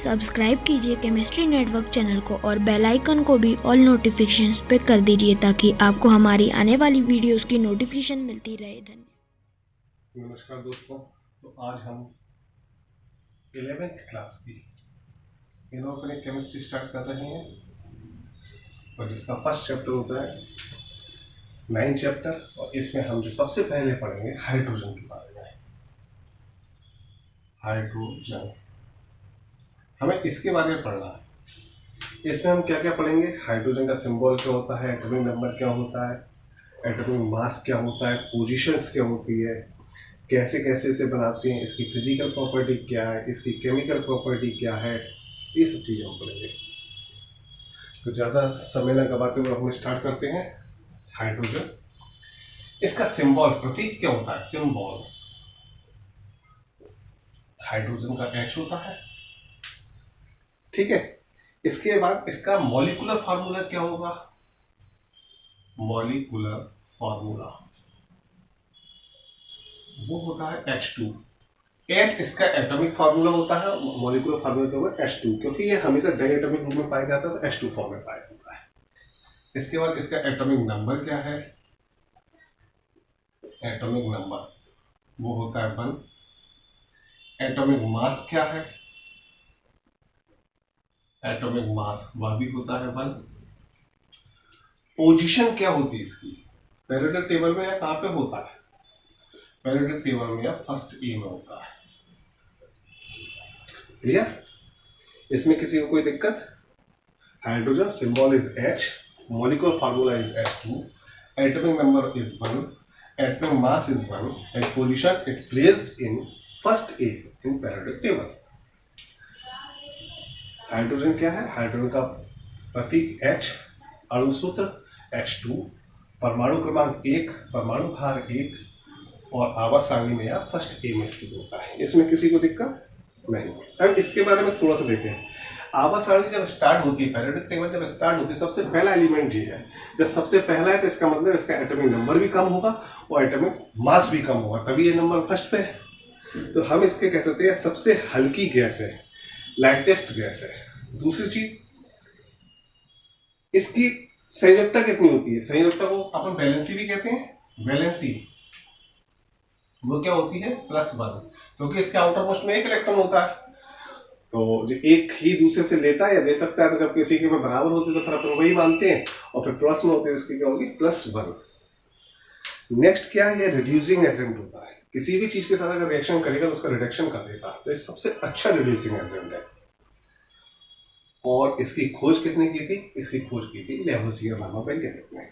Subscribe कीजिए chemistry network channel को और बेल आइकन को भी ऑल नोटिफिकेशंस पे कर दीजिए ताकि आपको हमारी आने वाली वीडियोस की नोटिफिकेशन मिलती रहे। धन्यवाद। नमस्कार दोस्तों, तो आज हम 11th क्लास की इनऑर्गेनिक केमिस्ट्री स्टार्ट कर रहे हैं और जिसका फर्स्ट चैप्टर होता है 9 चैप्टर। और इसमें हम जो सबसे पहले पढ़ेंगे हाइड्रोजन के बारे में। हाइड्रोजन हमें इसके बारे में पढ़ना है। इसमें हम क्या क्या पढ़ेंगे, हाइड्रोजन का सिंबल क्या होता है, एटॉमिक नंबर क्या होता है, एटॉमिक मास क्या होता है, पोजीशंस क्या होती है, कैसे कैसे इसे बनाते हैं, इसकी फिजिकल प्रॉपर्टी क्या है, इसकी केमिकल प्रॉपर्टी क्या है, ये सब चीज़ें हम पढ़ेंगे। तो ज़्यादा समय न गवाते हुए हम स्टार्ट करते हैं। हाइड्रोजन, इसका सिंबल प्रतीक क्या होता है, सिंबल हाइड्रोजन का H होता है, ठीक है। इसके बाद इसका मॉलिक्यूलर फार्मूला क्या होगा, मॉलिक्यूलर फार्मूला वो होता है H2। H इसका एटॉमिक फार्मूला होता है, मॉलिक्यूलर फार्मूला क्या होगा H2, क्योंकि ये हमेशा डायटोमिक रूप में पाया जाता है तो H2 फॉर्म में पाया जाता है। इसके बाद इसका एटॉमिक नंबर क्या है, एटॉमिक नंबर वो होता है 1। एटॉमिक मास क्या है, एटॉमिक मास वह भी होता है 1। पोजीशन क्या होती है इसकी, पीरियोडिक टेबल में या कहां पे होता है, पीरियोडिक टेबल में या फर्स्ट ए में होता है। क्लियर, इसमें किसी को कोई दिक्कत। Hydrogen symbol is H, molecular formula is H2, atomic number is 1, atomic mass is 1 and position it placed in first A in periodic table. Hydrogen क्या है, हाइड्रोजन का प्रतीक H, अणु सूत्र H2, परमाणु क्रमांक 1, परमाणु भार 1 और आवर्त सारणी में या फर्स्ट ए में स्थित होता है। इसमें किसी को दिक्कत नहीं। अब इसके बारे में थोड़ा सा देखें। आवर्त सारणी जब स्टार्ट होती है, पीरियोडिक टेबल जब स्टार्ट होती है, सबसे पहला एलिमेंट ये है। जब सबसे पहला है तो इसका मतलब इसका एटॉमिक नंबर भी कम होगा और एटॉमिक मास भी कम होगा, तभी ये नंबर फर्स्ट पे है। तो हम इसके कह सकते हैं सबसे हल्की गैस है, लाइटेस्ट गैस है। दूसरी चीज, इसकी संयोजकता कितनी होती है, संयोजकता को अपन वैलेंसी भी कहते हैं। वैलेंसी वो क्या होती है, +1, क्योंकि इसके आउटर मोस्ट में एक इलेक्ट्रॉन होता है, तो जो एक ही दूसरे से लेता है या दे सकता है, तो जब किसी के में बराबर होते तो फिर अपन वही मानते हैं, और फिर प्लस में होते हैं इसकी क्या होगी, +1। नेक्स्ट क्या है, ये रिड्यूसिंग एजेंट होता है। किसी भी चीज के साथ अगर रिएक्शन करेगा तो उसका रिडक्शन कर देता है, तो ये सबसे अच्छा रिड्यूसिंग एजेंट है। और इसकी खोज किसने की थी, इसकी खोज की थी लेवोसियर नामक वैज्ञानिक ने।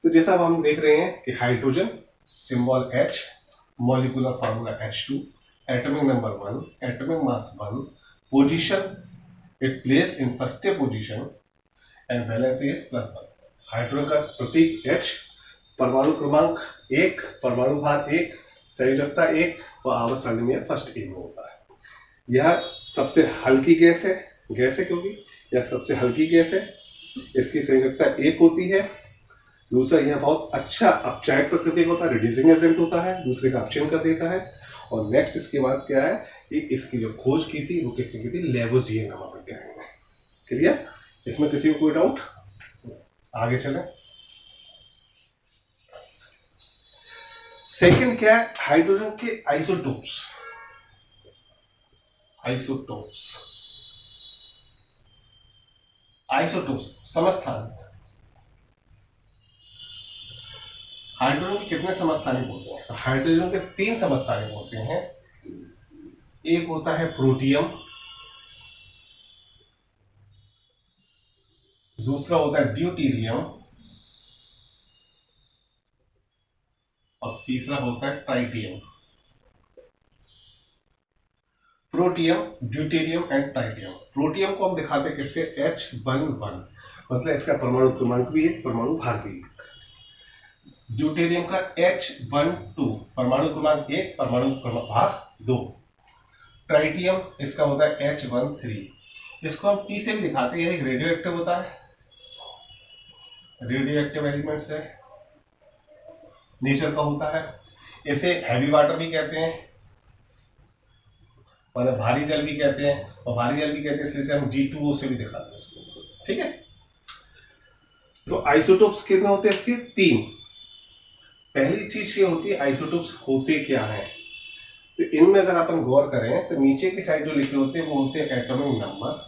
तो जैसा अब हम देख रहे हैं कि hydrogen symbol H, molecular formula H2, atomic number 1, atomic mass 1, position it placed in first position and valency is +1। Hydrogen का प्रतीक H, परमाणु क्रमांक 1, परमाणु भार 1, संयोजकता 1 और आवर्त सारणी में फर्स्ट ए में होता है। यह सबसे हल्की गैस है क्योंकि यह सबसे हल्की गैस है, इसकी संयोजकता 1 होती है। दूसरा, यह बहुत अच्छा अपचायक प्रकृति का होता है, रिड्यूसिंग एजेंट होता है, दूसरे का अपचयन कर देता है। और नेक्स्ट इसके बाद क्या है कि इसकी जो खोज की थी वो किसने की थी, लेवोसियर नामक वैज्ञानिक ने। क्लियर, इसमें किसी को कोई डाउट, आगे चले। सेकंड क्या है, हाइड्रोजन के आइसोटोप्स। आइसोटोप्स समस्थानिक। हाइड्रोजन के कितने समस्थानिक होते हैं, हाइड्रोजन के 3 समस्थानिक होते हैं। एक होता है प्रोटियम, दूसरा होता है ड्यूटेरियम और तीसरा होता है tritium. Protium, deuterium and tritium. Protium को हम दिखाते हैं किससे, H11, मतलब इसका परमाणु क्रमांक भी 1, परमाणु भार भी 1। ड्यूटेरियम का H12, परमाणु क्रमांक 1, परमाणु भार 2। ट्राइटियम इसका होता है H13, इसको हम T से भी दिखाते हैं, रेडियो एक्टिव होता है, रेडियो एक्टिव एलिमेंट्स है, नेचर का होता है। इसे हैवी वाटर भी कहते हैं। माने भारी जल भी कहते हैं, और भारी जल भी कहते हैं इसलिए हम G2O से भी दिखाते हैं इसको। ठीक है, तो आइसोटोप्स कितने होते हैं इसके? 3। पहली चीज ये होती है आइसोटोप्स होते क्या है। तो इनमें अगर अपन गौर करें तो नीचे की साइड जो लिखे होते हैं वो होते हैं एटॉमिक नंबर,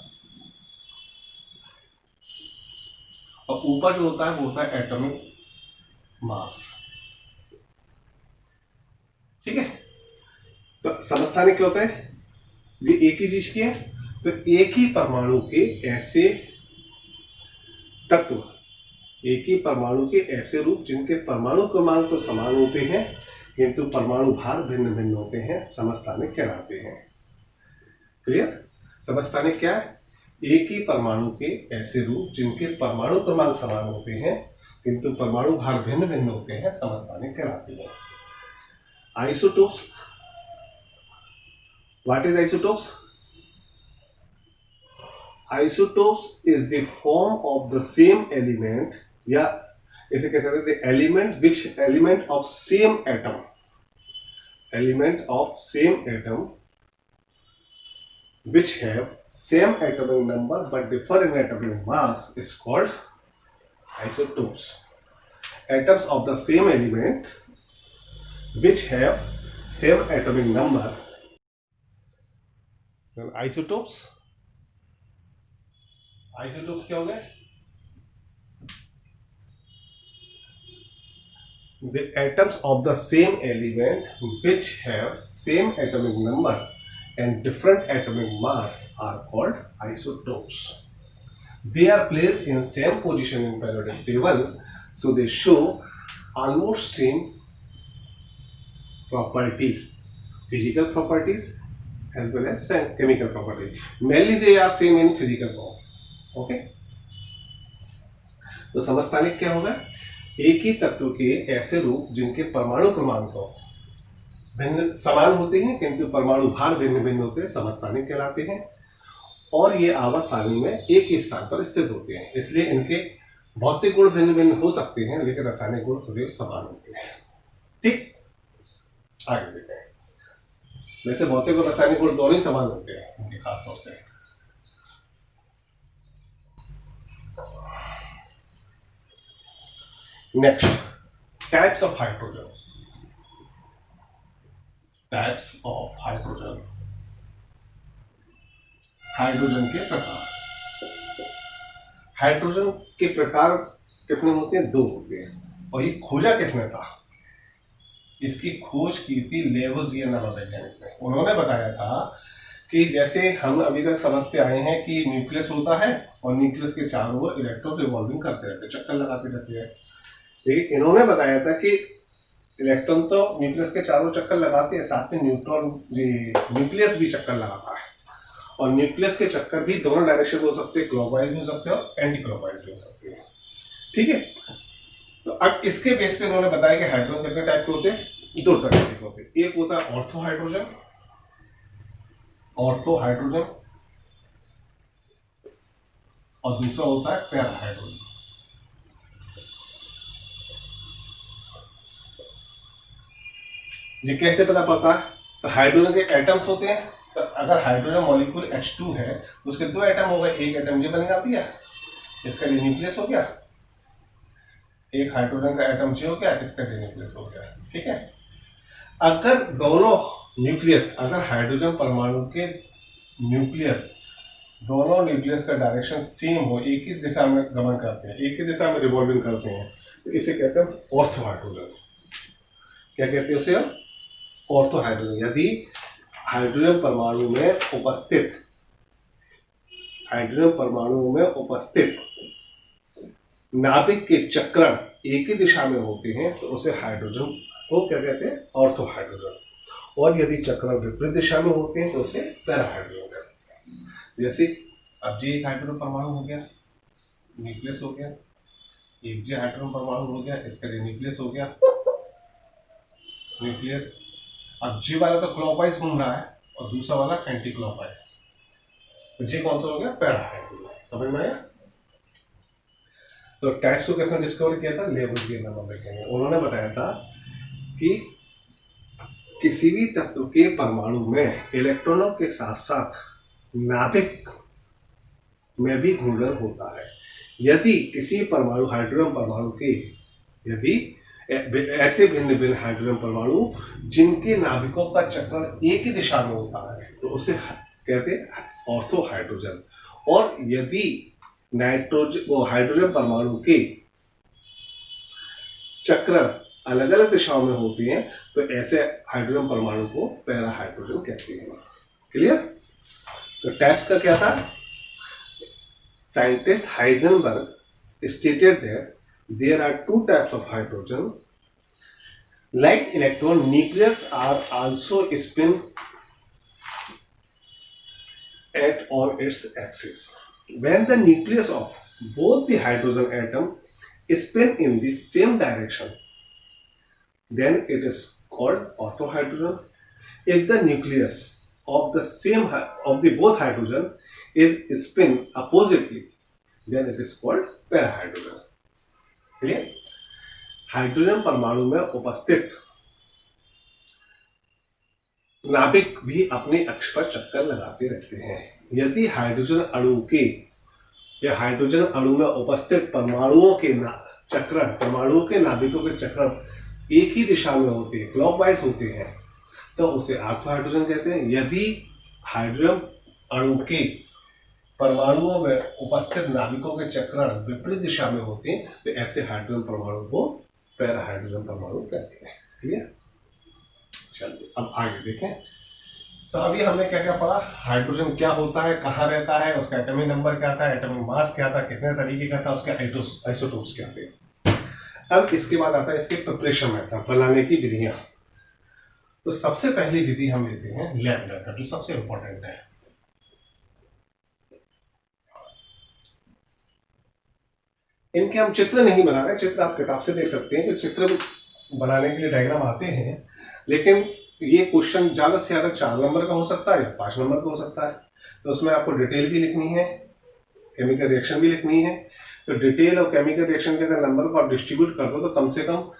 और ऊपर जो होता है वो होता है एटॉमिक मास। ठीक है, तो समझताने क्या होता है जी, एक ही चीज की है, तो एक ही परमाणु के ऐसे तत्व, एक ही परमाणु के ऐसे रूप जिनके परमाणु क्रमांक तो समान होते हैं किंतु परमाणु भार भिन्न भिन्न होते हैं, समस्थानिक कहलाते हैं। क्लियर? समस्थानिक क्या है? एक ही परमाणु के ऐसे रूप जिनके परमाणु क्रमांक समान होते हैं किंतु परमाणु भार भिन्न भिन्न होते हैं, समस्थानिक कहलाते हैं। Isotopes, what is isotopes? Isotopes is the form of the same element, या इसे कह सकते हैं element of same atom, element of same atom which have same atomic number but differ in atomic mass is called isotopes. Atoms of the same element which have same atomic number, then isotopes क्या हो गए? The atoms of the same element which have same atomic number and different atomic mass are called isotopes. They are placed in same position in periodic table, so they show almost same properties, physical properties as well as chemical properties. Mainly they are same in physical form. Okay, तो समस्थानिक क्या होगा? एक ही तत्व के ऐसे रूप जिनके परमाणु क्रमांक तो भिन्न समान होते हैं किंतु परमाणु भार भिन्न भिन्न होते हैं, समस्थानिक कहलाते हैं। और ये आवर्त सारणी में एक ही स्थान पर स्थित होते हैं, इसलिए इनके भौतिक गुण भिन्न भिन्न हो सकते हैं लेकिन रासायनिक गुण सदैव समान होते हैं। ठीक, आगे देखते हैं। वैसे भौतिक और रासायनिक गुण दोनों ही समान होते हैं इनके खासतौर से। Next, types of hydrogen. Types of hydrogen. Hydrogen के प्रकार। हाइड्रोजन के प्रकार कितने होते हैं? 2 होते हैं। और ये खोजा किसने था? इसकी खोज की थी लेवोजियर नामक वैज्ञानिक ने। उन्होंने बताया था कि जैसे हम अभी तक समझते आए हैं कि न्यूक्लियस होता है और न्यूक्लियस के चारों ओर इलेक्ट्रॉन रिवॉल्विंग करते रहते हैं, चक्कर लगाते रहते हैं, लेकिन इन्होंने बताया था कि इलेक्ट्रॉन तो न्यूक्लियस के चारों चक्कर लगाते हैं, साथ में न्यूक्लियस भी चक्कर लगाता है, और न्यूक्लियस के चक्कर भी दोनों डायरेक्शन हो सकते हैं, क्लॉकवाइज भी हो सकते हैं और एंटी क्लॉकवाइज भी हो सकते हैं। ठीक है, तो अब इसके बेस पे उन्होंने बताया कि हाइड्रोजन कितने टाइप के होते हैं? 2 तरह के होते हैं। एक होता है ऑर्थो हाइड्रोजन, और दूसरा होता है पैरा हाइड्रोजन। जी कैसे पता पड़ता है? तो हाइड्रोजन के एटम्स होते हैं, तो अगर हाइड्रोजन मॉलिक्यूल H2 है तो उसके 2 एटम हो गए, एक एटम जे बन जाती है, इसका जे न्यूक्लियस हो गया, एक हाइड्रोजन का एटम जे हो गया, इसका जे न्यूक्लियस हो गया। ठीक है, अगर दोनों न्यूक्लियस, अगर हाइड्रोजन परमाणु के न्यूक्लियस, दोनों न्यूक्लियस का डायरेक्शन सेम हो, एक ही दिशा में गमन करते हैं, एक ही दिशा में रिवॉल्विंग करते हैं, तो इसे कहते हैं ऑर्थो हाइड्रोजन। क्या कहते हैं उसे? Ortho hydrogen. यदि हाइड्रोजन परमाणु में उपस्थित नाभिक के चक्रण एक ही दिशा में होते हैं तो उसे हाइड्रोजन को क्या कहते हैं? Ortho hydrogen. और यदि चक्रण विपरीत दिशा में होते हैं तो उसे पैरा हाइड्रोजन कहते हैं। जैसे अब जी एक हाइड्रोजन परमाणु हो गया, न्यूक्लियस हो गया, एक जी हाइड्रोजन परमाणु हो गया, इसका न्यूक्लियस हो गया, न्यूक्लियस। अब जी वाला तो क्लॉकवाइज घूम रहा है और दूसरा वाला एंटी क्लॉकवाइज, तो जी कौन सा हो गया? Para hydrogen. समझ में आया? तो टाइप्स को किसने डिस्कवर किया था? लेवोजियर नामक वैज्ञानिक। उन्होंने बताया था कि किसी भी तत्व के परमाणु में इलेक्ट्रॉनों के साथ साथ नाभिक में भी घूर्णन होता है। यदि किसी परमाणु हाइड्रोजन परमाणु के यदि ऐसे भिन्न भिन्न हाइड्रोजन परमाणु जिनके नाभिकों का चक्रण एक ही दिशा में होता है तो उसे कहते हैं ऑर्थो हाइड्रोजन। और यदि हाइड्रोजन परमाणु के चक्र अलग अलग दिशाओं में होते हैं तो ऐसे हाइड्रोजन परमाणु को पैरा हाइड्रोजन कहते हैं। क्लियर? तो टाइप्स का क्या था? Scientist Heisenberg stated that there are two types of hydrogen. Like electron, nucleus are also spin at on its axis. When the nucleus of both the hydrogen atom spin in the same direction, then it is called orthohydrogen. If the nucleus of the both hydrogen is spin oppositely, then it is called parahydrogen. Clear? Hydrogen परमाणु में उपस्थित नाभिक भी अपने अक्ष पर चक्कर लगाते रहते हैं। यदि हाइड्रोजन अणु में उपस्थित परमाणुओं के नाभिकों के चक्र एक ही दिशा में होते हैं, क्लॉकवाइज होते हैं, तो उसे ऑर्थो हाइड्रोजन कहते हैं। यदि हाइड्रोजन अणु के परमाणुओं में उपस्थित नाभिकों के चक्रण विपरीत दिशा में होते हैं तो ऐसे हाइड्रोजन परमाणु को पैरा हाइड्रोजन परमाणु कहते हैं। क्लियर? चलिए अब आगे देखें। तो अभी हमने क्या क्या पढ़ा? हाइड्रोजन क्या होता है, कहाँ रहता है, उसका एटॉमिक नंबर क्या था, एटॉमिक मास क्या था, कितने तरीके का था, उसके आइसोटोप्स क्या थे। अब इसके बाद आता है इसके प्रिपरेशन मेथड, बनाने की विधियां। तो सबसे पहली विधि हम लेते हैं लैब मेथड, जो सबसे इंपॉर्टेंट है। इनके हम चित्र नहीं बना रहे, चित्र आप किताब से देख सकते हैं कि चित्र बनाने के लिए डायग्राम आते हैं, लेकिन ये क्वेश्चन ज्यादा से ज्यादा 4 नंबर का हो सकता है या 5 नंबर का हो सकता है। तो उसमें आपको डिटेल भी लिखनी है, केमिकल रिएक्शन भी लिखनी है। तो डिटेल और केमिकल रिएक्शन के अगर नंबर को आप डिस्ट्रीब्यूट कर दो तो कम से कम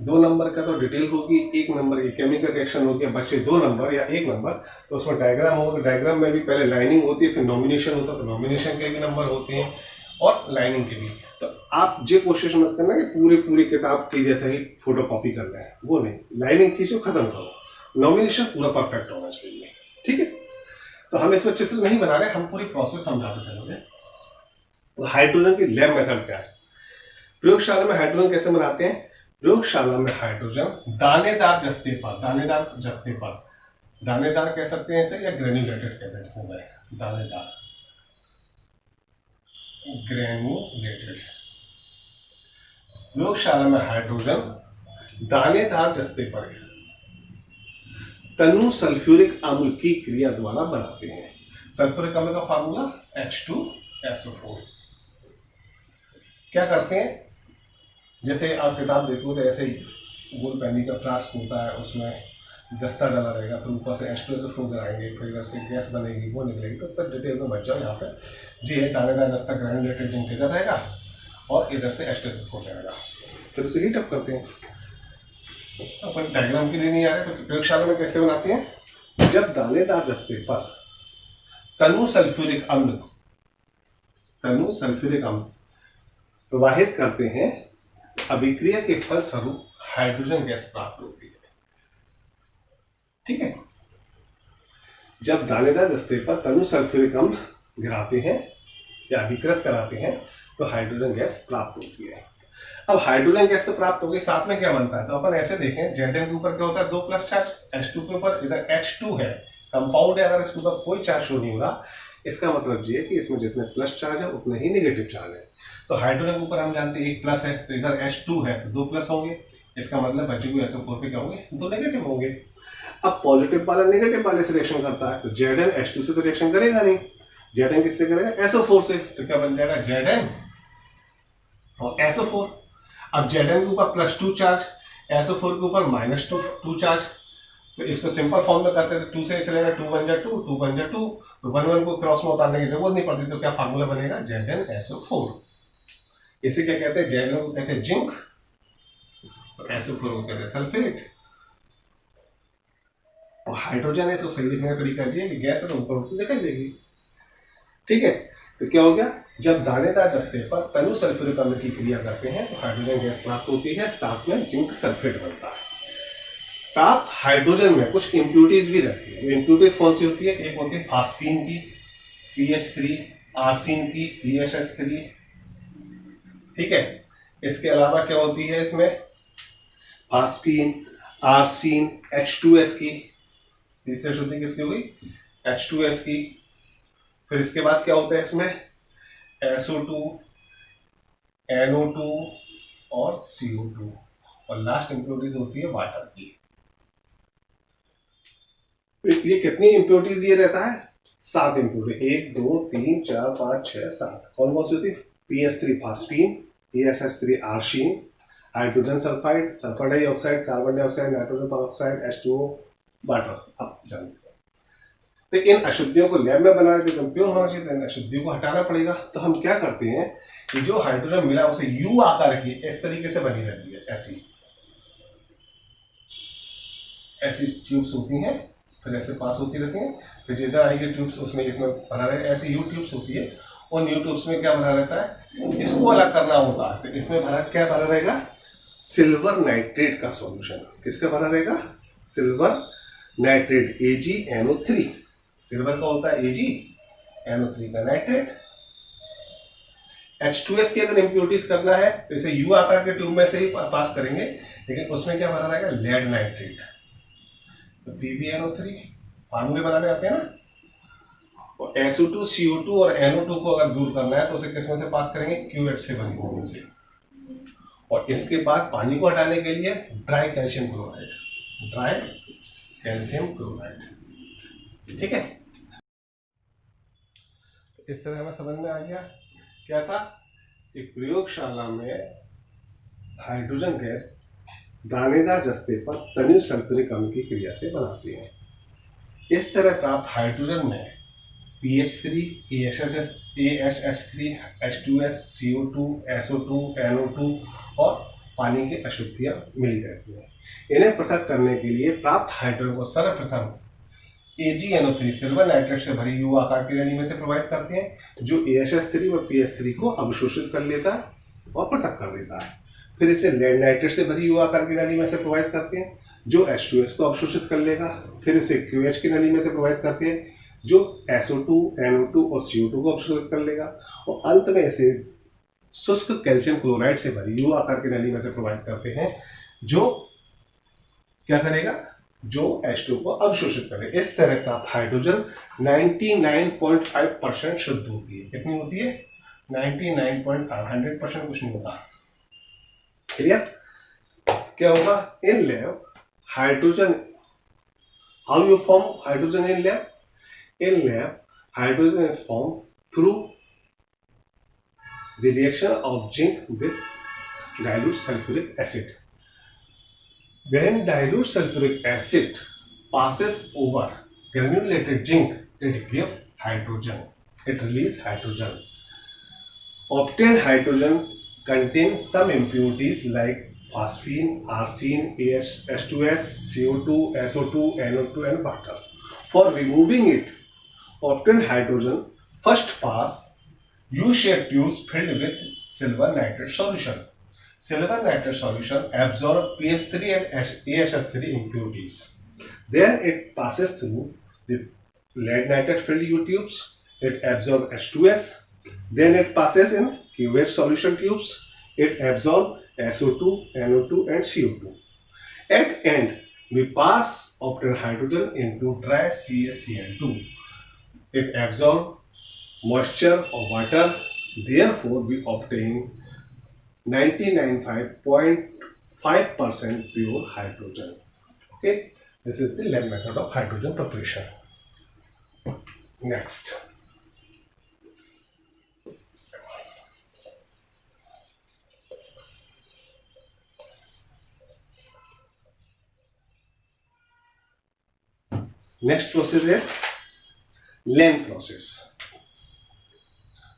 2 नंबर का तो डिटेल होगी, 1 नंबर की केमिकल रिएक्शन होगी, बच्चे 2 नंबर या 1 नंबर। तो उसमें डायग्राम होगा, डायग्राम में भी पहले लाइनिंग होती है, फिर नॉमिनेशन होता है, तो नॉमिनेशन के भी नंबर होते हैं और लाइनिंग के भी। तो आप ये कोशिश मत करना कि पूरी किताब की जैसा ही फोटोकॉपी कर लें, वो नहीं, लाइनिंग खींचो, खत्म करो, नॉमिनेशन पूरा परफेक्ट होना चाहिए। ठीक है? तो हम इसमें चित्र नहीं बना रहे, हम पूरी प्रोसेस समझाते चलेंगे। तो हाइड्रोजन की लैब मेथड क्या है? प्रयोगशाला में हाइड्रोजन कैसे बनाते हैं? प्रयोगशाला में हाइड्रोजन दानेदार जस्ते पर, दानेदार कह सकते हैं इसे, या ग्रेन्युलेटेड कहते हैं इसमें, दानेदार, ग्रेन्युलेटेड। प्रयोगशाला में हाइड्रोजन दानेदार जस्ते पर तनु सल्फ्यूरिक अम्ल की क्रिया द्वारा बनाते हैं। सल्फ्यूरिक अम्ल का फार्मूला H2SO4। क्या करते हैं? जैसे आप किताब देखो तो ऐसे ही गोल पैनी का फ्लास्क होता है, उसमें दस्ता डाला रहेगा, फिर ऊपर से H2SO4 कराएंगे, फिर इधर से गैस बनेगी, वो निकलेगी। तो तब डिटेल में बच जाओ। यहाँ पे जी है दानेदार जस्ता ग्रेन्युलेटेड जिंक इधर रहेगा और इधर से H2SO4 जाएगा, फिर उसे हीट अप करते हैं। अपन डायग्राम के लिए नहीं आ रहे, तो प्रयोगशाला में कैसे बनाते हैं? जब दानेदार जस्ते पर तनु सल्फ्यूरिक अम्ल प्रवाहित करते हैं, अभिक्रिया के फलस्वरूप हाइड्रोजन गैस प्राप्त होती है। ठीक है? जब दानेदार जस्ते पर तनु सल्फ्यूरिक अम्ल गिराते हैं या अभिकृत कराते हैं तो हाइड्रोजन गैस प्राप्त होती है। अब हाइड्रोजन गैस तो प्राप्त हो गई, साथ में क्या बनता है? तो अपन ऐसे देखें, Zn के ऊपर क्या होता है? 2 प्लस चार्ज, H2 के ऊपर इधर H2 है, कंपाउंड है, अगर इसके ऊपर कोई चार्ज शो नहीं हो रहा, इसका मतलब ये है कि इसमें जितने प्लस चार्ज है उतने ही नेगेटिव चार्ज है। तो हाइड्रोजन के ऊपर हम जानते हैं 1 प्लस है, तो इधर H2 है तो 2 प्लस होंगे, इसका मतलब बचे हुए SO4 पे क्या होंगे? 2 नेगेटिव होंगे। अब पॉजिटिव वाला नेगेटिव वाले से रिएक्शन करता है, तो Zn H2 से तो रिएक्शन करेगा नहीं, Zn किससे करेगा? SO4 से। तो क्या बन जाएगा? Zn और SO4। अब Zn के ऊपर +2 चार्ज, SO4 के ऊपर -2 चार्ज, तो इसको सिंपल फॉर्म में करते हैं तो 2 से चलेगा, 2 बन जाए 2, 2 बन जाए 2, तो 1 1 को क्रॉस में उतारने की जरूरत नहीं पड़ती। तो क्या फार्मूला बनेगा? ZnSO4। इसे क्या कहते हैं? Zn को कहते हैं जिंक और SO4 को कहते हैं सल्फेट। और हाइड्रोजन है तो सही दिखने का तरीका ये कि गैस है तो ऊपर उठती दिखाई देगी। ठीक है, तो क्या हो गया, जब दानेदार जस्ते पर तनु सल्फ्यूरिक अम्ल की क्रिया करते हैं तो हाइड्रोजन गैस प्राप्त होती है, साथ में जिंक सल्फेट बनता है। प्राप्त हाइड्रोजन में कुछ इंप्यूरिटीज भी रहती है। इंप्यूरिटीज कौन सी होती है, एक होती है फास्फीन की, PH3, आर्सिन की, EHS3। ठीक है, इसके अलावा क्या होती है इसमें, फास्फीन, आर्सिन, H2S की, तीसरी शुद्धि किसकी हुई, H2S की। फिर इसके बाद क्या होता है इसमें, SO2, NO2 और CO2, और लास्ट इंप्योरिटीज होती है वाटर की। तो ये कितनी इंप्योरिटीज दिए रहता है, 7 इंप्योरिटी, 1 2 3 4 5 6 7। कौन कौन सी होती है, PH3 phosphine, ESH3 arsine, hydrogen sulphide, sulphur dioxide, carbon dioxide, nitrogen peroxide, H2O, water. आप जानते हैं। तो इन अशुद्धियों को लैब में बनाने के लिए प्योर होना चाहिए, तो इन अशुद्धियों को हटाना पड़ेगा। तो हम क्या करते हैं कि जो हाइड्रोजन मिला उसे यू आकार की इस तरीके से बनी रहती है, ऐसी ट्यूब्स होती हैं, फिर ऐसे पास होती रहती हैं, फिर जिधर आएगी ट्यूब्स उसमें एक में भरा रहे, ऐसी यू ट्यूब्स होती है। उन यू ट्यूब्स में क्या भरा रहता है, इसको अलग करना होता है। तो इसमें क्या भरा रहेगा, सिल्वर नाइट्रेट का सॉल्यूशन। किसका भरा रहेगा, सिल्वर नाइट्रेट, AgNO3। सिल्वर का होता है AgNO3 का नाइट्रेट। H2S की अगर इंप्योरिटीज करना है तो इसे यू आकार के ट्यूब में से ही पास करेंगे, लेकिन उसमें क्या भरा रहेगा, लेड नाइट्रेट। तो PbNO3 फार्मूले बनाने आते हैं ना, और SO2, CO2 और NO2 को अगर दूर करना है तो उसे किस में से पास करेंगे, QH से बनी होने से। और इसके बाद पानी को हटाने के लिए dry calcium chloride, dry calcium chloride. ठीक है, इस तरह हमें समझ में आ गया क्या था कि प्रयोगशाला में हाइड्रोजन गैस दानेदार जस्ते पर तनु सल्फ्यूरिक अम्ल की क्रिया से बनाते हैं। इस तरह प्राप्त हाइड्रोजन में PH3, AHH3, H2S, CO2, SO2, NO2 और पानी की अशुद्धियां मिली रहती हैं। इन्हें पृथक करने के लिए प्राप्त हाइड्रोजन को सर्वप्रथम AgNO3 सिल्वर नाइट्रेट से भरी यू आकार की नली में से प्रोवाइड करते हैं, जो AHS3 और PH3 को अवशोषित कर लेता है और पृथक कर देता है। फिर इसे लेड नाइट्रेट से भरी यू आकार की नली में से प्रोवाइड करते हैं, जो H2S को अवशोषित कर लेगा। फिर इसे QH की नली में से प्रोवाइड करते हैं, जो SO2, NO2 और CO2 को अवशोषित कर लेगा। और अंत में इसे शुष्क कैल्शियम क्लोराइड से भरी यू आकार की नली में से प्रोवाइड करते हैं, जो क्या करेगा, जो H2 को अवशोषित करे। इस तरह प्राप्त हाइड्रोजन 99.5% शुद्ध होती है। कितनी होती है, 99.5, 100% कुछ नहीं होता। क्लियर, क्या होगा in lab hydrogen, how you form hydrogen in lab, in lab hydrogen is form through the reaction of zinc with dilute sulfuric acid. When dilute sulfuric acid passes over granulated zinc, it gives hydrogen. It releases hydrogen. Obtained hydrogen contains some impurities like phosphine, arsine, H2S, CO2, SO2, NO2, and water. For removing it, obtained hydrogen first pass U-shaped tubes filled with silver nitrate solution. Silver nitrate solution absorbs PH3 and AHS3 impurities. Then it passes through the lead nitrate filled U-tubes. It absorbs H2S. Then it passes in QH solution tubes. It absorbs SO2, NO2 and CO2. At end, we pass obtained hydrogen into dry CaCl2. It absorbs moisture or water. Therefore, we obtain 99.5% pure hydrogen. Okay, this is the lab method of hydrogen preparation. Next, next process is Lane process.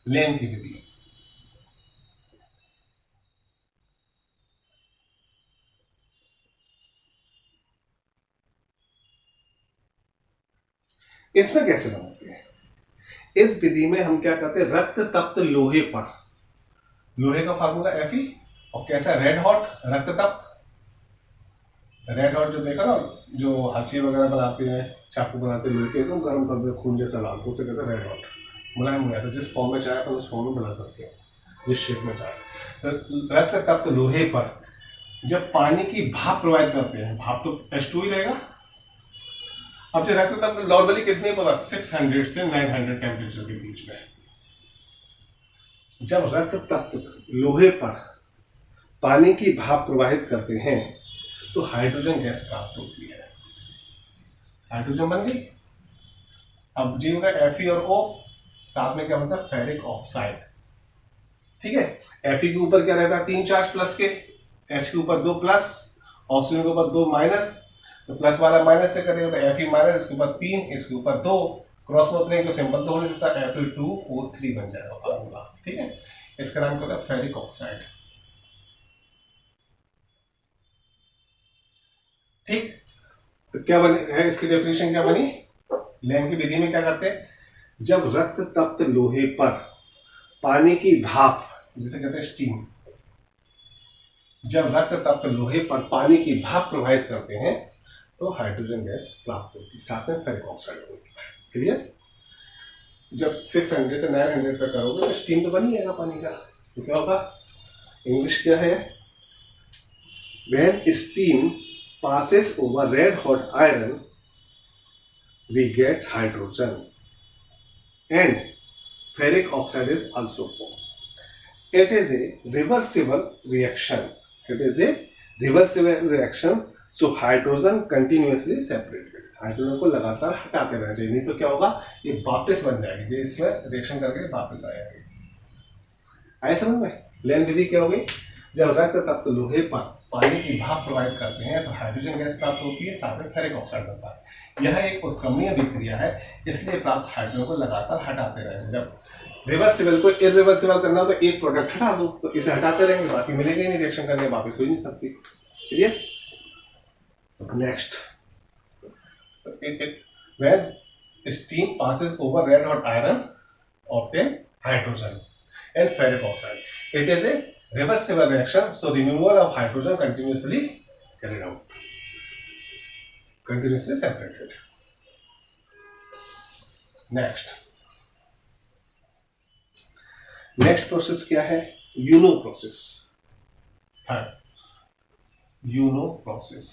Lane की विधि। इसमें कैसे बनाते हैं? इस विधि में हम क्या करते हैं, रक्त तप्त लोहे पर, लोहे का फार्मूला Fe, और कैसा रेड हॉट रक्त तप्त, रेड हॉट जो देखा ना, जो हाशिए वगैरह बनाते हैं, चाकू बनाते हैं लोहे के, एकदम गर्म कर दे खून जैसा लाल, तो उसे कहते हैं रेड हॉट, मुलायम हो जाता है। जिस फॉर्म में चाहे अपन उस फॉर्म में बना सकते हैं, जिस शेप में चाहे। तो रक्त तप्त लोहे पर जब पानी की भाप प्रवाहित करते हैं, भाप तो H2 ही रहेगा। अब जो रक्त तप्त नॉर्मली कितने पता, 600 से 900 टेम्परेचर के बीच में। जब रक्त तप्त लोहे पर पानी की भाप प्रवाहित करते हैं तो हाइड्रोजन गैस प्राप्त होती है। हाइड्रोजन बन गई। अब जी होगा Fe और O, साथ में क्या बनता है, फेरिक ऑक्साइड। ठीक है, Fe के ऊपर क्या रहता है, 3 चार्ज प्लस के, H के ऊपर 2 प्लस, ऑक्सीजन के ऊपर 2 माइनस, तो प्लस वाला माइनस से करेगा तो Fe माइनस, इसके ऊपर 3, इसके ऊपर 2, क्रॉस में उतने को सिंपल तो हो नहीं सकता, Fe2O3 बन जाएगा फार्मूला। ठीक है, इसका नाम क्या होता है, फेरिक ऑक्साइड। ठीक, तो क्या बने है, इसकी डेफिनेशन क्या बनी, लैंग की विधि में क्या करते हैं, जब रक्त तप्त लोहे पर पानी की भाप, जिसे कहते हैं स्टीम, जब रक्त तप्त लोहे पर पानी की भाप प्रवाहित करते हैं तो हाइड्रोजन गैस प्राप्त होती है, साथ में फेरिक ऑक्साइड होता है। क्लियर? जब 600 से 900 पे करोगे तो स्टीम तो बन ही जाएगा पानी का, तो क्या होगा, इंग्लिश क्या है, when steam passes over red hot iron we get hydrogen and ferric oxide is also formed. It is a reversible reaction. It is a reversible reaction. So hydrogen continuously separated. Hydrogen को लगातार हटाते रहना चाहिए, नहीं तो क्या होगा, ये वापस बन जाएगी, जो इसमें रिएक्शन करके वापस आ जाएगी। आए समझ में? लेन विधि क्या होगी, जब रक्त तप्त लोहे पर पानी की भाप प्रवाहित करते हैं तो हाइड्रोजन गैस प्राप्त होती है, साथ में फेरिक ऑक्साइड बनता है। यह एक उत्क्रमणीय अभिक्रिया है, इसलिए प्राप्त हाइड्रोजन को लगातार हटाते रहेंगे। जब रिवर्सिबल को इरिवर्सिबल करना हो तो एक प्रोडक्ट हटा दो, तो इसे हटाते रहेंगे, बाकी मिलेगा ही नहीं, रिएक्शन करने वापस हो ही नहीं सकती। Clear? Next, when steam passes over red hot iron obtain hydrogen and ferric oxide. It is a reversible reaction, so removal of hydrogen continuously carried out, continuously separated. next process क्या है, यूनो process. यूनो process,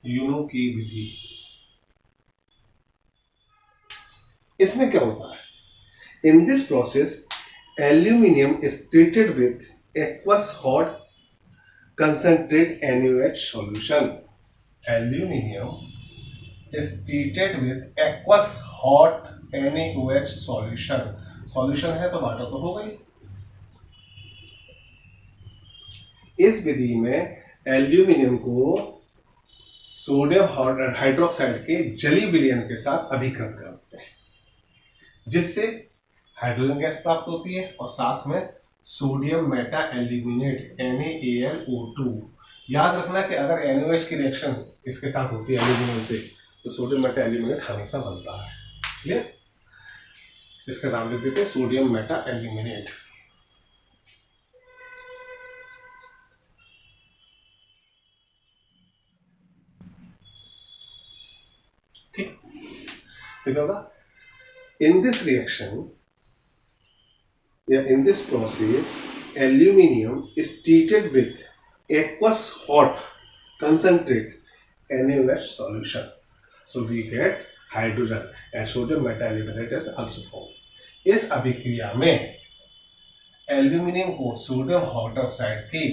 यूनो की विधि। इसमें क्या होता है, in this process aluminium is treated with aqueous hot concentrate NaOH solution. Aluminium is treated with aqueous hot NaOH solution. Solution है तो वाटर तो हो गई। इस विधि में एल्यूमिनियम को सोडियम हाइड्रोक्साइड के जलीय विलयन के साथ अभिकृत करते हैं, जिससे हाइड्रोजन गैस प्राप्त होती है और साथ में सोडियम मेटा एल्यूमिनेट NaAlO2। याद रखना कि अगर NaOH की रिएक्शन इसके साथ होती है एल्यूमिनियम से, तो सोडियम मेटा एल्यूमिनेट हमेशा बनता है। क्लियर? इसका नाम दे देते हैं सोडियम मेटा एल्यूमिनेट। ठीक, तो क्या होगा, in this reaction in this process aluminum is treated with aqueous hot concentrate NaOH solution, so we get hydrogen and sodium metaluminate is also formed। इस अभिक्रिया में एल्यूमिनियम को सोडियम हाइड्रोक्साइड के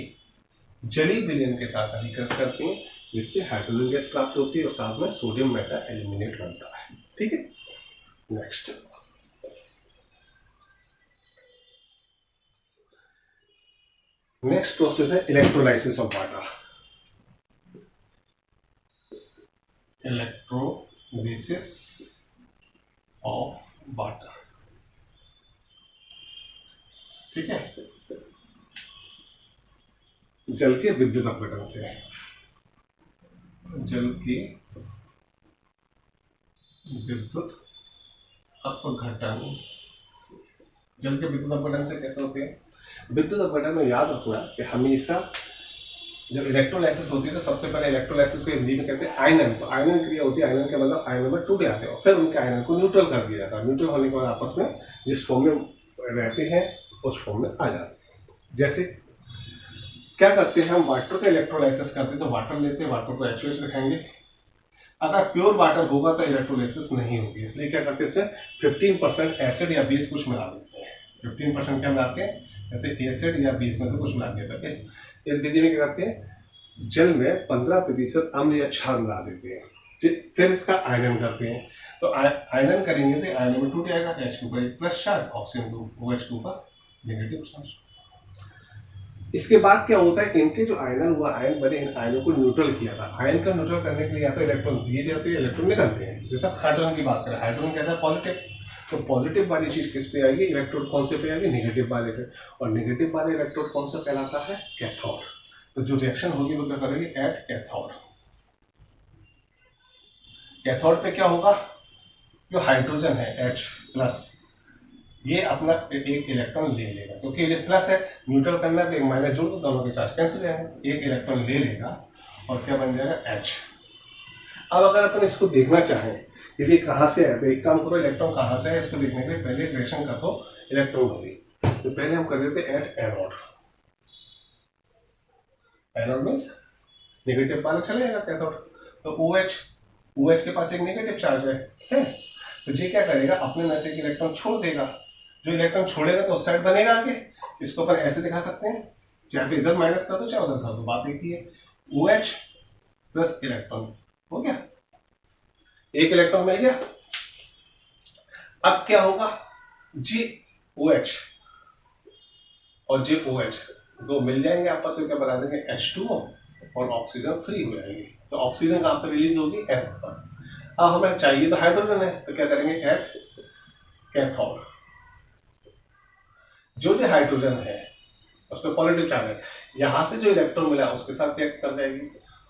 जलीय विलयन के साथ अभिकृत करते हैं, जिससे हाइड्रोजन गैस प्राप्त होती है और साथ में सोडियम मेटा एल्यूमिनेट बनता है। ठीक है, नेक्स्ट प्रोसेस है electrolysis of water. Electrolysis of water, ठीक है। जल के विद्युत अपघटन से, जल के विद्युत अपघटन से। जल के विद्युत अपघटन से कैसे होते हैं? विद्युत अपघटन में याद रखना कि हमेशा जब इलेक्ट्रोलाइसिस होती है तो सबसे पहले इलेक्ट्रोलाइसिस को हिंदी में कहते हैं आयनन। तो आयनन क्रिया होती है, आयनन के मतलब आयनन में टूट जाते हैं और फिर उनके आयनन को न्यूट्रल कर दिया जाता है। न्यूट्रल होने के बाद आपस में जिस फॉर्म में रहते हैं उस फॉर्म में आ जाते हैं। जैसे क्या करते हैं हम, वाटर का इलेक्ट्रोलाइसिस करते हैं तो वाटर लेते हैं, वाटर को HOH लिखेंगे। अगर प्योर वाटर होगा तो इलेक्ट्रोलाइसिस नहीं होगी, इसलिए क्या करते हैं इसमें 15% एसिड या बेस कुछ मिला देते हैं। 15% क्या मिलाते हैं? जैसे एसिड या बेस में से कुछ मिला दिया था। इस विधि में क्या करते हैं, जल में 15% अम्ल या क्षार मिला देते हैं, फिर इसका आयनन करते हैं। तो आयनन करेंगे तो आयनन में टूट जाएगा, H के ऊपर एक प्लस चार्ज, ऑक्सीजन OH के ऊपर नेगेटिव चार्ज। इसके बाद क्या होता है, इनके जो आयनन हुआ, आयन बने, इन आयनों को न्यूट्रल किया था। आयन का न्यूट्रल करने के लिए या तो इलेक्ट्रॉन दिए जाते हैं, इलेक्ट्रॉन निकलते हैं। जैसे हाइड्रोजन की बात करें, हाइड्रोजन कैसा पॉजिटिव, तो पॉजिटिव वाली चीज किस पे आएगी, इलेक्ट्रोड कौन से पे आएगी, नेगेटिव वाले पे। और नेगेटिव वाले इलेक्ट्रोड कौन सा कहलाता है, कैथोड। तो जो रिएक्शन होगी वो क्या करेगी, एट कैथोड। कैथोड पे क्या होगा, जो हाइड्रोजन है H+, ये अपना एक इलेक्ट्रॉन ले लेगा, क्योंकि ये प्लस है, न्यूट्रल करना है तो एक माइनस जोड़ दो, दोनों के चार्ज कैंसिल हो जाएंगे। एक इलेक्ट्रॉन ले लेगा और क्या बन जाएगा, H। अब अगर अपन इसको देखना चाहें यदि कहाँ से है, तो एक काम करो, इलेक्ट्रॉन कहाँ से है इसको देखने के लिए पहले रिएक्शन कर दो इलेक्ट्रॉन होगी। तो पहले हम कर देते at anode. Anode means negative वाला चला जाएगा कैथोड। तो OH के पास एक नेगेटिव चार्ज है। तो ये क्या करेगा, अपने में से एक इलेक्ट्रॉन छोड़ देगा। जो इलेक्ट्रॉन छोड़ेगा तो उस साइड बनेगा आगे। इसको अपन ऐसे दिखा सकते हैं, चाहे तो इधर माइनस कर दो चाहे उधर कर दो, बात एक ही है। OH प्लस इलेक्ट्रॉन हो गया, एक इलेक्ट्रॉन मिल गया। अब क्या होगा, JOH और JOH दो मिल जाएंगे आपस में, क्या बना देंगे H2O और ऑक्सीजन फ्री हो जाएगी। तो ऑक्सीजन कहां पर रिलीज होगी, N पर। अब हमें चाहिए तो हाइड्रोजन है, तो क्या करेंगे, एट कैथोड। जो हाइड्रोजन है उस पर पॉजिटिव चार्ज है, यहां से जो इलेक्ट्रॉन मिला उसके साथ रिएक्ट कर जाएगी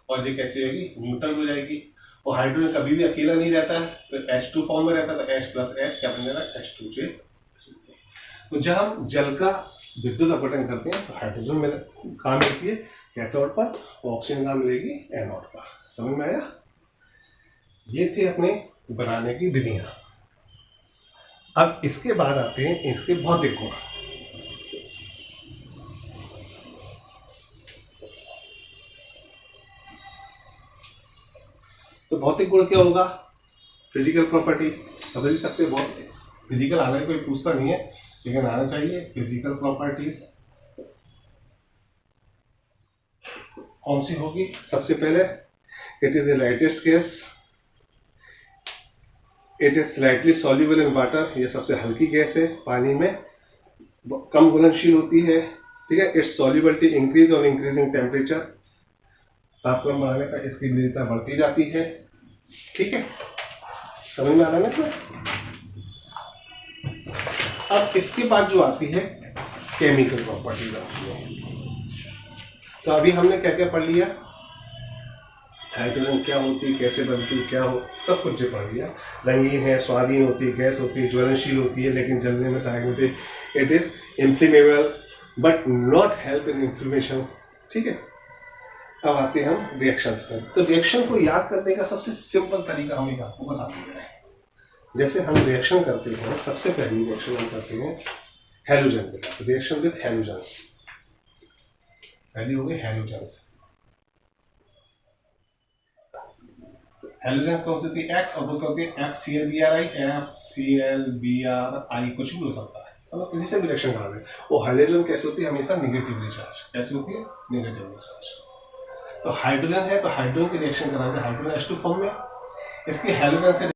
और ये कैसी होगी, न्यूट्रल हो जाएगी। और हाइड्रोजन कभी भी अकेला नहीं रहता है, तो H2 फॉर्म में रहता है, तो H प्लस H क्या बन जाएगा, H2J। तो जब हम जल का विद्युत अपघटन करते हैं तो हाइड्रोजन में कहाँ मिलती है, कैथोड पर, और ऑक्सीजन कहाँ मिलेगी, एनोड पर। समझ में आया? ये थे अपने बनाने की विधियां। अब इसके बाद आते हैं इसके भौतिक गुण। तो भौतिक गुण क्या होगा, फिजिकल प्रॉपर्टी समझ ही सकते हैं। फिजिकल आने कोई पूछता नहीं है, लेकिन आना चाहिए। फिजिकल प्रॉपर्टीज कौन सी होगी, सबसे पहले it is the lightest gas, it is slightly soluble in water, ये सबसे हल्की गैस है, पानी में कम घुलनशील होती है। ठीक है, it's solubility increase on increasing temperature, तापमान बढ़ाने का इसकी विविधता बढ़ती जाती है। ठीक है, समझ में आ रहा है ना? अब इसके बाद जो आती है केमिकल प्रॉपर्टीज आती है। तो अभी हमने क्या क्या पढ़ लिया, हाइड्रोजन क्या होती, कैसे बनती, क्या हो, सब कुछ जो पढ़ लिया। रंगीन है, स्वादहीन होती है, गैस होती है, ज्वलनशील होती है लेकिन जलने में सहायक होती है। It is inflammable but not help in inflammation. ठीक है, अब आते हैं हम रिएक्शंस पर। तो रिएक्शन को याद करने का सबसे सिंपल तरीका हम आपको बता देंगे। जैसे हम रिएक्शन करते हैं, सबसे पहली रिएक्शन हम करते हैं हैलोजन के साथ, रिएक्शन विद हैलोजेंस। पहली हो गई हैलोजेंस। हैलोजेंस कौन सी होती है, एक्स, और वो क्या होती है FClBrI, FClBrI कुछ भी हो सकता है, मतलब किसी से भी रिएक्शन करा दे। वो हाइड्रोजन कैसे होती है, हमेशा नेगेटिवली चार्ज। कैसे होती है, नेगेटिवली चार्ज। तो हाइड्रोजन है तो हाइड्रोजन की रिएक्शन कराते हैं हाइड्रोजन H2 फॉर्म में, इसकी हैलोजन से।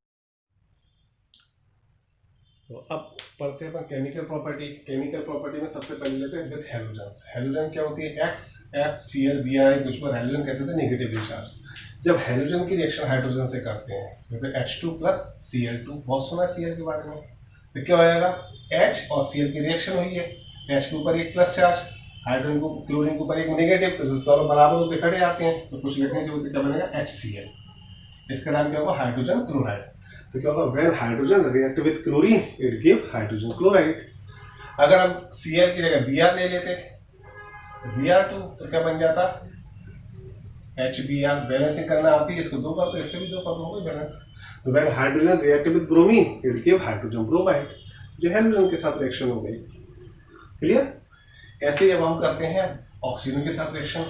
तो अब पढ़ते हैं अपन केमिकल प्रॉपर्टी। केमिकल प्रॉपर्टी में सबसे पहले लेते हैं विद हैलोजेंस। हैलोजन क्या होती है, X, FClBrI कुछ पर, हैलोजन कैसे होते हैं, नेगेटिवली चार्ज। जब हैलोजन की रिएक्शन हाइड्रोजन से करते हैं, जैसे H2 प्लस Cl2, बहुत सुना Cl के बारे में, तो क्या हो जाएगा, H और Cl की रिएक्शन हुई है, H के ऊपर एक प्लस चार्ज, हाइड्रोजन को क्लोरीन के ऊपर एक नेगेटिव, तो दोनों बराबर होते खड़े आते हैं, तो कुछ लिखने की जरूरत है, क्या बनेगा HCl। इसका नाम क्या होगा, हाइड्रोजन क्लोराइड। तो क्या होगा, when hydrogen react with chlorine it give hydrogen chloride. अगर हम Cl की जगह Br ले लेते Br2 तो क्या बन जाता, HBr। बैलेंसिंग करना आती है, इसको 2 कर दो, इससे भी 2 कर दो, बैलेंस। तो when hydrogen react with bromine it give hydrogen bromide, जो हेलोजन के साथ रिएक्शन हो गई। क्लियर। ऐसे ही अब हम करते हैं ऑक्सीजन के साथ reaction,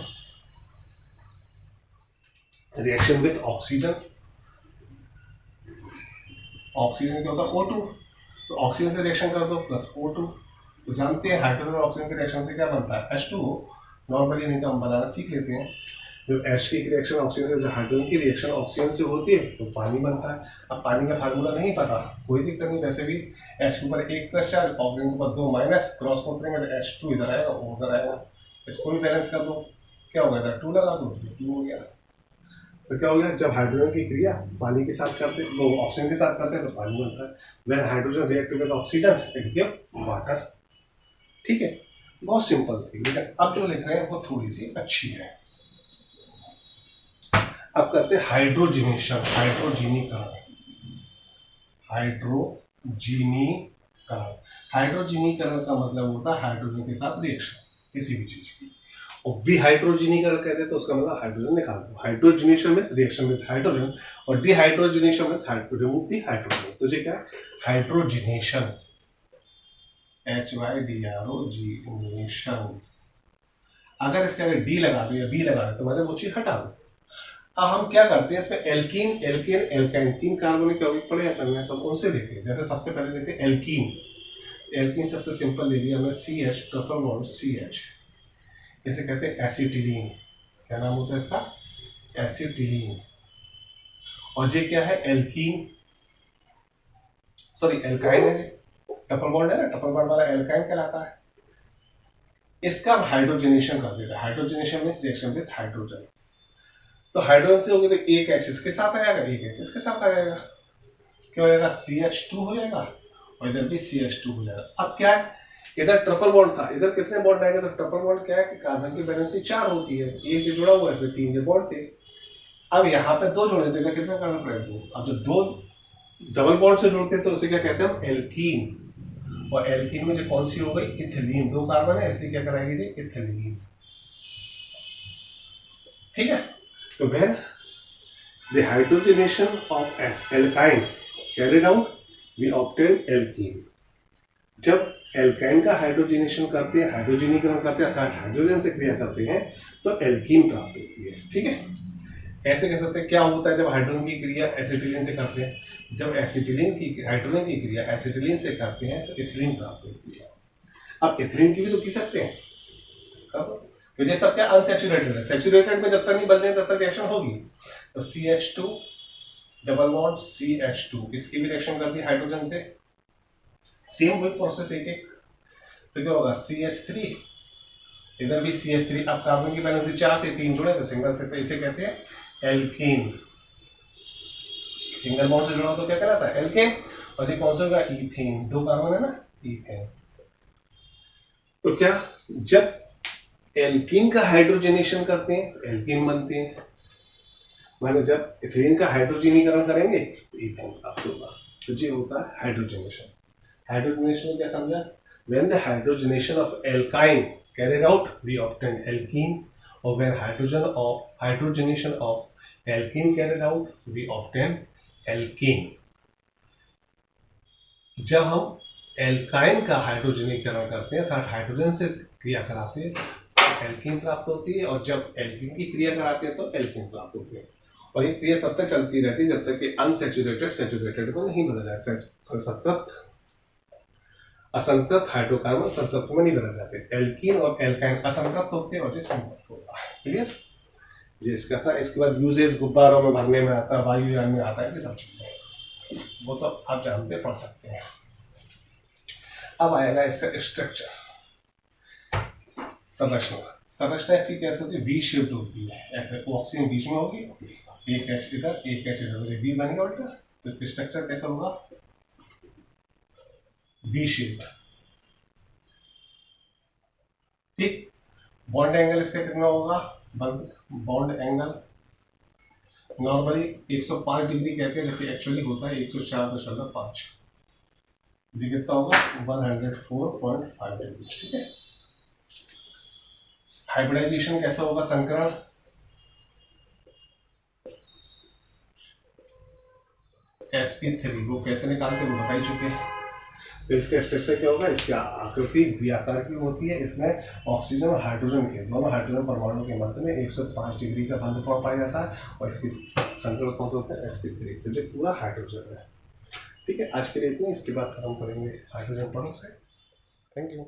reaction with oxygen. Oxygen क्या होता है, O2, तो ऑक्सीजन से रिएक्शन कर दो प्लस O2। तो जानते हैं हाइड्रोजन और ऑक्सीजन के रिएक्शन से क्या बनता है, H2O। नॉर्मली नहीं तो हम बनाना सीख लेते हैं। जब H की रिएक्शन ऑक्सीजन से, जो हाइड्रोजन की रिएक्शन ऑक्सीजन से होती है तो पानी बनता है। अब पानी का फार्मूला नहीं पता, कोई दिक्कत नहीं, वैसे भी H के ऊपर 1 प्लस चार्ज, ऑक्सीजन के ऊपर 2 माइनस, क्रॉस आउट करेंगे तो H2 इधर आएगा, वो उधर आएगा। इसको भी बैलेंस कर दो, क्या हो गया, 2 लगा दो, 2 हो गया। तो क्या हो गया, जब हाइड्रोजन की क्रिया पानी के साथ करते, वो ऑक्सीजन के साथ करते हैं तो पानी बनता है। When hydrogen react with oxygen it give water. ठीक है, बहुत सिंपल थी, लेकिन अब जो लिख रहे हैं वो थोड़ी सी अच्छी है। अब करते हैं हाइड्रोजिनेशन, हाइड्रोजीनीकरण। हाइड्रोजीनीकरण का मतलब होता है हाइड्रोजन के साथ रिएक्शन किसी भी चीज की। और डिहाइड्रोजीनीकरण कहते हैं तो उसका मतलब हाइड्रोजन निकाल दो। Hydrogenation means reaction with hydrogen, और dehydrogenation means remove the hydrogen. तो ये क्या है, हाइड्रोजिनेशन, HYDROGenation। अगर इसके आगे D लगा दो या B लगा दो तो मतलब वो चीज हटा दो। अब हम क्या करते हैं, इसमें एल्कीन, एल्केन, एल्काइन 3 कार्बनिक यौगिक पड़े हैं, तो हम उनसे लेते हैं। जैसे सबसे पहले लेते हैं एल्कीन। एल्कीन सबसे सिंपल ले लिया हमने, CH ट्रिपल बॉन्ड CH। इसे कहते हैं एसिटिलीन। क्या नाम होता है इसका, एसिटिलीन। और ये क्या है, एल्कीन, सॉरी एल्काइन है, ट्रिपल बॉन्ड है ना, ट्रिपल बॉन्ड वाला एल्काइन कहलाता है। इसका हम हाइड्रोजनेशन कर देते हैं। Hydrogenation means reaction with hydrogen. तो हाइड्रोजन से होगी तो एक H इसके साथ आएगा, एक H इसके साथ आएगा, क्या हो जाएगा, CH2 हो जाएगा, और इधर भी CH2 हो जाएगा। अब क्या है, इधर ट्रिपल बॉन्ड था, इधर कितने बॉन्ड आएंगे, तो ट्रिपल बॉन्ड क्या है कि कार्बन की वैलेंसी 4 होती है, एक जो जुड़ा हुआ है इसमें 3 जो बॉन्ड थे। अब यहाँ पे 2 जुड़े थे, कितना करना पड़ेगा, 2। अब जो 2 डबल बॉन्ड से जुड़ते हैं तो उसे क्या कहते हैं हम, एल्कीन। और एल्कीन में जो कौन सी हो गई, इथिलीन। 2 कार्बन है इसलिए क्या कराएंगे जी, इथिलीन। ठीक है। तो when the hydrogenation of alkyne carried out, we obtain alkene। जब एल्काइन का हाइड्रोजनेशन करते हैं, हाइड्रोजनीकरण करते हैं, अर्थात हाइड्रोजन से क्रिया करते हैं तो एल्कीन प्राप्त होती है। ठीक है, ऐसे कह सकते हैं क्या होता है जब हाइड्रोजन की क्रिया एसिटिलीन से करते हैं, जब एसिटिलीन की हाइड्रोजन की क्रिया एसिटिलीन से करते हैं तो इथिलीन प्राप्त होती है। अब इथिलीन की भी तो पी सकते हैं, तो ये सब क्या अनसैचुरेटेड है, सैचुरेटेड में जब तक नहीं बदले तब तक रिएक्शन होगी। तो CH2 डबल बॉन्ड CH2, इसकी भी रिएक्शन कर दी हाइड्रोजन से, सेम वही प्रोसेस एक एक। तो क्या होगा, CH3, इधर भी CH3। अब कार्बन की बैलेंस 4 थे, 3 जुड़े तो सिंगल से, तो इसे कहते हैं एल्कीन। सिंगल बॉन्ड से जुड़ा हो तो क्या कहलाता है, एल्केन। और ये कौन सा होगा, ईथेन। 2 कार्बन है ना, ईथेन। तो क्या, जब एल्कीन का हाइड्रोजनेशन करते हैं एल्कीन बनते हैं, माने जब इथिलीन का हाइड्रोजनीकरण करेंगे तो ईथेन प्राप्त होगा। तो ये होता है हाइड्रोजनेशन। हाइड्रोजनेशन क्या समझा, when the hydrogenation of alkyne carried out we obtain alkene, और when hydrogenation of alkene carried out we obtain alkene. जब हम एल्काइन का हाइड्रोजनीकरण करते हैं अर्थात हाइड्रोजन से क्रिया कराते हैं एल्कीन प्राप्त होती है, और जब एल्कीन की क्रिया कराते हैं तो एल्कीन प्राप्त होती है। और ये क्रिया तब तक चलती रहती है जब तक कि अनसैचुरेटेड सैचुरेटेड को नहीं बदल जाए, संतृप्त असंतृप्त हाइड्रोकार्बन संतृप्त में नहीं बदल जाते। एल्कीन और एल्काइन असंतृप्त होते हैं और ये संतृप्त होता है। क्लियर, ये इसका था। इसके बाद यूजेज गुब्बारों में भरने में आता है, वायुयान में आता है, ये सब चीजें वो तो आप जानते पढ़ सकते हैं। अब आएगा इसका स्ट्रक्चर, संरचना इसकी कैसे होती है, वी शेप्ड होती है। ऐसे ऑक्सीजन बीच में होगी, एक H इधर एक H इधर, वी बनेगा उल्टा। तो स्ट्रक्चर कैसा होगा, वी शेप्ड। ठीक, बॉन्ड एंगल इसका कितना होगा, बॉन्ड एंगल नॉर्मली 105 डिग्री कहते हैं, जबकि एक्चुअली होता है 104.5। जी कितना होगा, 104.5 डिग्री। ठीक है। हाइब्रिडाइजेशन कैसा होगा, संकरण sp3 वो कैसे निकालते हैं वो बता ही चुके हैं। तो इसका स्ट्रक्चर क्या होगा, इसकी आकृति द्वि आकार की होती है। इसमें ऑक्सीजन और हाइड्रोजन के दोनों हाइड्रोजन परमाणु के मध्य में 105 डिग्री का बंध कोण पाया जाता है और इसकी संकरण कौन सा होता है, sp3, तो जो पूरा हाइड्रोजन है। ठीक है, आज के लिए इतना, इसके बाद हम करेंगे हाइड्रोजन परऑक्साइड। Thank you.